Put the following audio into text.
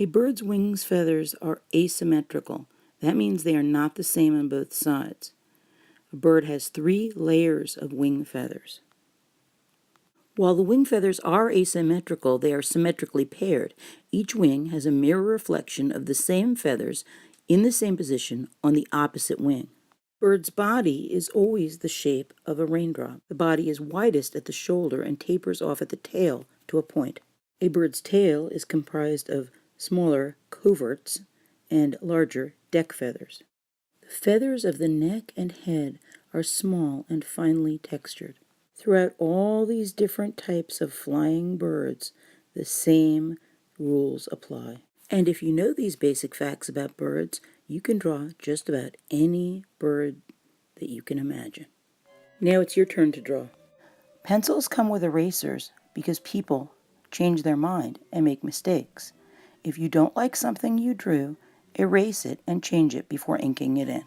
A bird's wings feathers are asymmetrical. That means they are not the same on both sides. A bird has 3 layers of wing feathers. While the wing feathers are asymmetrical, they are symmetrically paired. Each wing has a mirror reflection of the same feathers in the same position on the opposite wing. A bird's body is always the shape of a raindrop. The body is widest at the shoulder and tapers off at the tail to a point. A bird's tail is comprised of smaller coverts and larger deck feathers. The feathers of the neck and head are small and finely textured. Throughout all these different types of flying birds, the same rules apply. And if you know these basic facts about birds, you can draw just about any bird that you can imagine. Now it's your turn to draw. Pencils come with erasers because people change their mind and make mistakes. If you don't like something you drew, erase it and change it before inking it in.